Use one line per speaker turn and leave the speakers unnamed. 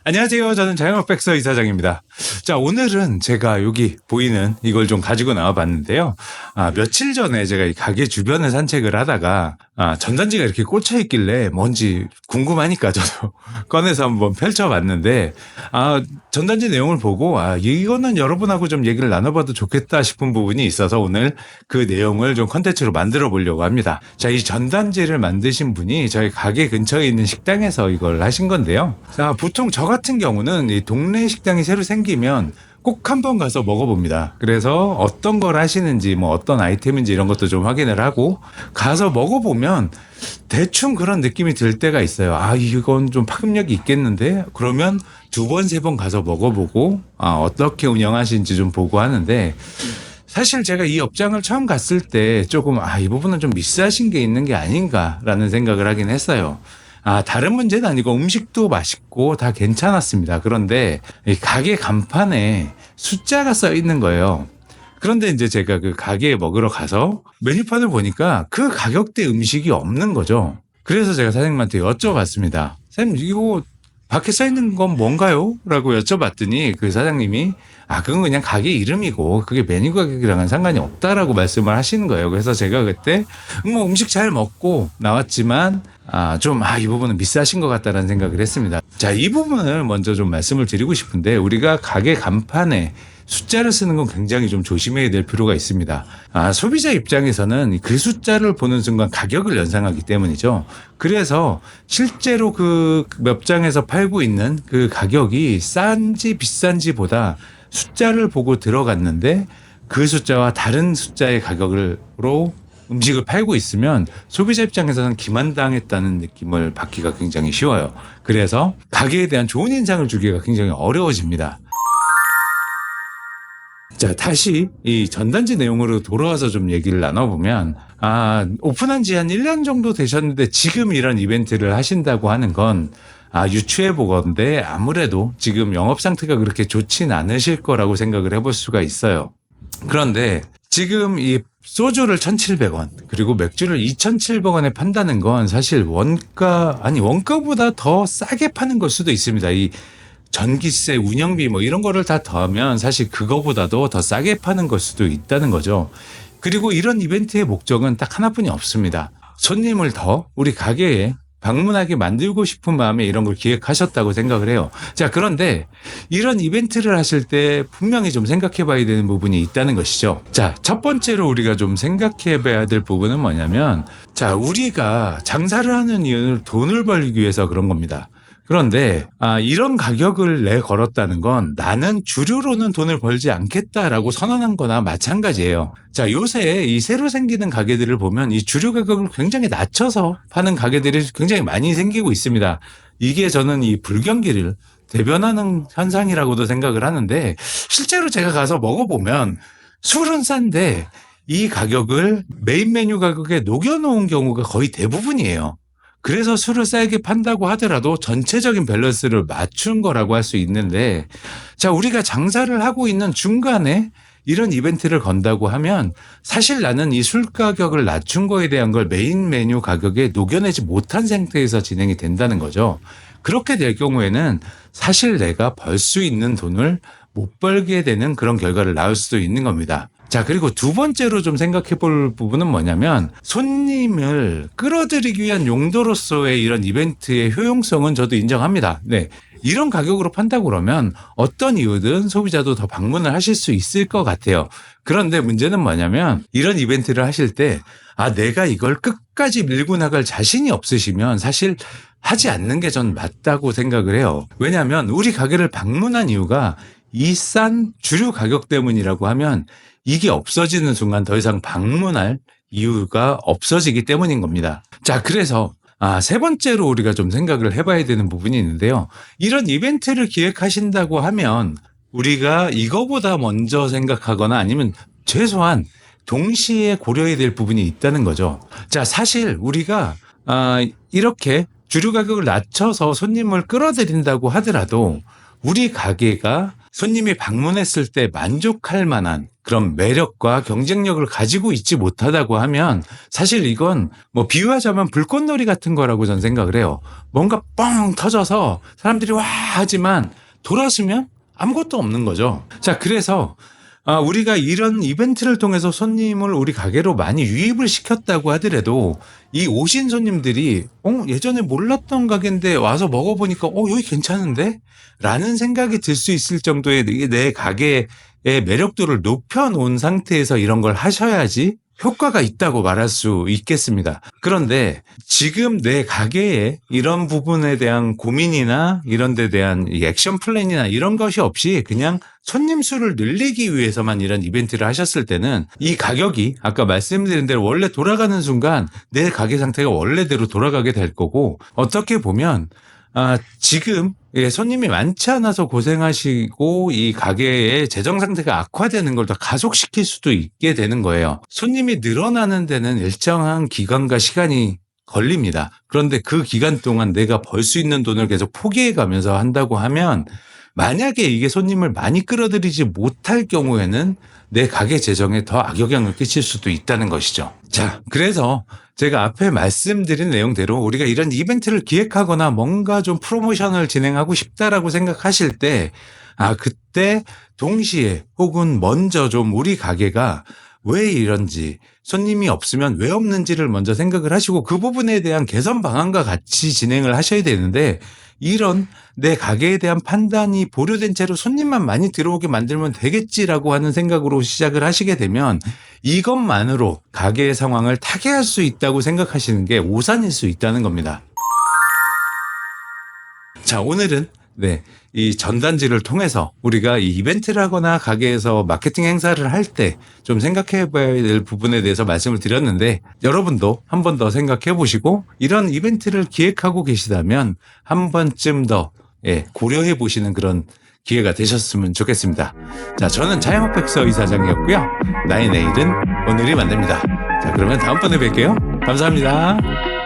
안녕하세요. 저는 자영업백서 이사장입니다. 자, 오늘은 제가 여기 보이는 이걸 좀 가지고 나와 봤는데요. 며칠 전에 제가 이 가게 주변을 산책을 하다가 전단지가 이렇게 꽂혀 있길래 뭔지 궁금하니까 저도 꺼내서 한번 펼쳐봤는데 전단지 내용을 보고 이거는 여러분하고 좀 얘기를 나눠봐도 좋겠다 싶은 부분이 있어서 오늘 그 내용을 좀 컨텐츠로 만들어 보려고 합니다. 자, 이 전단지를 만드신 분이 저희 가게 근처에 있는 식당에서 이걸 하신 건데요. 자, 보통 저 같은 경우는 이 동네 식당이 새로 생기면 꼭 한번 가서 먹어봅니다. 그래서 어떤 걸 하시는지 뭐 어떤 아이템인지 이런 것도 좀 확인을 하고 가서 먹어보면 대충 그런 느낌이 들 때가 있어요. 이건 좀 파급력이 있겠는데? 그러면 두 번, 세 번 가서 먹어보고 어떻게 운영하시는지 좀 보고 하는데 사실 제가 이 업장을 처음 갔을 때 조금 이 부분은 좀 미스하신 게 있는 게 아닌가라는 생각을 하긴 했어요. 다른 문제는 아니고 음식도 맛있고 다 괜찮았습니다. 그런데 이 가게 간판에 숫자가 써 있는 거예요. 그런데 이제 제가 그 가게에 먹으러 가서 메뉴판을 보니까 그 가격대 음식이 없는 거죠. 그래서 제가 사장님한테 여쭤봤습니다. 사장님, 이거 밖에 써 있는 건 뭔가요? 라고 여쭤봤더니 그 사장님이 그건 그냥 가게 이름이고 그게 메뉴 가격이랑은 상관이 없다라고 말씀을 하시는 거예요. 그래서 제가 그때 뭐 음식 잘 먹고 나왔지만 이 부분은 미스하신 것 같다라는 생각을 했습니다. 자, 이 부분을 먼저 좀 말씀을 드리고 싶은데 우리가 가게 간판에 숫자를 쓰는 건 굉장히 좀 조심해야 될 필요가 있습니다. 소비자 입장에서는 그 숫자를 보는 순간 가격을 연상하기 때문이죠. 그래서 실제로 그 맵장에서 팔고 있는 그 가격이 싼지 비싼지보다 숫자를 보고 들어갔는데 그 숫자와 다른 숫자의 가격으로 음식을 팔고 있으면 소비자 입장에서는 기만당했다는 느낌을 받기가 굉장히 쉬워요. 그래서 가게에 대한 좋은 인상을 주기가 굉장히 어려워집니다. 자, 다시 이 전단지 내용으로 돌아와서 좀 얘기를 나눠보면 오픈한 지 한 1년 정도 되셨는데 지금 이런 이벤트를 하신다고 하는 건 유추해 보건데 아무래도 지금 영업 상태가 그렇게 좋진 않으실 거라고 생각을 해볼 수가 있어요. 그런데 지금 이 소주를 1,700원 그리고 맥주를 2,700원에 판다는 건 사실 원가보다 더 싸게 파는 걸 수도 있습니다. 이 전기세, 운영비 뭐 이런 거를 다 더하면 사실 그거보다도 더 싸게 파는 걸 수도 있다는 거죠. 그리고 이런 이벤트의 목적은 딱 하나뿐이 없습니다. 손님을 더 우리 가게에 방문하게 만들고 싶은 마음에 이런 걸 기획하셨다고 생각을 해요. 자, 그런데 이런 이벤트를 하실 때 분명히 좀 생각해 봐야 되는 부분이 있다는 것이죠. 자, 첫 번째로 우리가 좀 생각해 봐야 될 부분은 뭐냐면 우리가 장사를 하는 이유는 돈을 벌기 위해서 그런 겁니다. 그런데 이런 가격을 내걸었다는 건 나는 주류로는 돈을 벌지 않겠다라고 선언한 거나 마찬가지예요. 자, 요새 이 새로 생기는 가게들을 보면 이 주류 가격을 굉장히 낮춰서 파는 가게들이 굉장히 많이 생기고 있습니다. 이게 저는 이 불경기를 대변하는 현상이라고도 생각을 하는데 실제로 제가 가서 먹어보면 술은 싼데 이 가격을 메인 메뉴 가격에 녹여놓은 경우가 거의 대부분이에요. 그래서 술을 싸게 판다고 하더라도 전체적인 밸런스를 맞춘 거라고 할 수 있는데 자, 우리가 장사를 하고 있는 중간에 이런 이벤트를 건다고 하면 사실 나는 이 술 가격을 낮춘 거에 대한 걸 메인 메뉴 가격에 녹여내지 못한 상태에서 진행이 된다는 거죠. 그렇게 될 경우에는 사실 내가 벌 수 있는 돈을 못 벌게 되는 그런 결과를 낳을 수도 있는 겁니다. 자, 그리고 두 번째로 좀 생각해 볼 부분은 뭐냐면 손님을 끌어들이기 위한 용도로서의 이런 이벤트의 효용성은 저도 인정합니다. 네. 이런 가격으로 판다고 그러면 어떤 이유든 소비자도 더 방문을 하실 수 있을 것 같아요. 그런데 문제는 뭐냐면 이런 이벤트를 하실 때 내가 이걸 끝까지 밀고 나갈 자신이 없으시면 사실 하지 않는 게 전 맞다고 생각을 해요. 왜냐하면 우리 가게를 방문한 이유가 이 싼 주류 가격 때문이라고 하면 이게 없어지는 순간 더 이상 방문할 이유가 없어지기 때문인 겁니다. 자, 그래서 세 번째로 우리가 좀 생각을 해봐야 되는 부분이 있는데요. 이런 이벤트를 기획하신다고 하면 우리가 이거보다 먼저 생각하거나 아니면 최소한 동시에 고려해야 될 부분이 있다는 거죠. 자, 사실 우리가 이렇게 주류 가격을 낮춰서 손님을 끌어들인다고 하더라도 우리 가게가 손님이 방문했을 때 만족할 만한 그런 매력과 경쟁력을 가지고 있지 못하다고 하면 사실 이건 뭐 비유하자면 불꽃놀이 같은 거라고 저는 생각을 해요. 뭔가 뻥 터져서 사람들이 와 하지만 돌아서면 아무것도 없는 거죠. 자, 그래서 우리가 이런 이벤트를 통해서 손님을 우리 가게로 많이 유입을 시켰다고 하더라도 이 오신 손님들이 예전에 몰랐던 가게인데 와서 먹어보니까 여기 괜찮은데? 라는 생각이 들 수 있을 정도의 내 가게의 매력도를 높여놓은 상태에서 이런 걸 하셔야지 효과가 있다고 말할 수 있겠습니다. 그런데 지금 내 가게에 이런 부분에 대한 고민이나 이런 데 대한 액션 플랜이나 이런 것이 없이 그냥 손님 수를 늘리기 위해서만 이런 이벤트를 하셨을 때는 이 가격이 아까 말씀드린 대로 원래 돌아가는 순간 내 가게 상태가 원래대로 돌아가게 될 거고, 어떻게 보면 지금 손님이 많지 않아서 고생하시고 이 가게의 재정 상태가 악화되는 걸 더 가속시킬 수도 있게 되는 거예요. 손님이 늘어나는 데는 일정한 기간과 시간이 걸립니다. 그런데 그 기간 동안 내가 벌 수 있는 돈을 계속 포기해 가면서 한다고 하면 만약에 이게 손님을 많이 끌어들이지 못할 경우에는 내 가게 재정에 더 악영향을 끼칠 수도 있다는 것이죠. 자, 그래서 제가 앞에 말씀드린 내용대로 우리가 이런 이벤트를 기획하거나 뭔가 좀 프로모션을 진행하고 싶다라고 생각하실 때, 그때 동시에 혹은 먼저 좀 우리 가게가 왜 이런지, 손님이 없으면 왜 없는지를 먼저 생각을 하시고 그 부분에 대한 개선 방안과 같이 진행을 하셔야 되는데, 이런 내 가게에 대한 판단이 보류된 채로 손님만 많이 들어오게 만들면 되겠지라고 하는 생각으로 시작을 하시게 되면 이것만으로 가게의 상황을 타개할 수 있다고 생각하시는 게 오산일 수 있다는 겁니다. 자, 오늘은 이 전단지를 통해서 우리가 이 이벤트를 하거나 가게에서 마케팅 행사를 할 때 좀 생각해 봐야 될 부분에 대해서 말씀을 드렸는데, 여러분도 한 번 더 생각해 보시고 이런 이벤트를 기획하고 계시다면 한 번쯤 더 고려해 보시는 그런 기회가 되셨으면 좋겠습니다. 자, 저는 자영업백서 이사장이었고요. 나의 내일은 오늘이 만듭니다. 자, 그러면 다음번에 뵐게요. 감사합니다.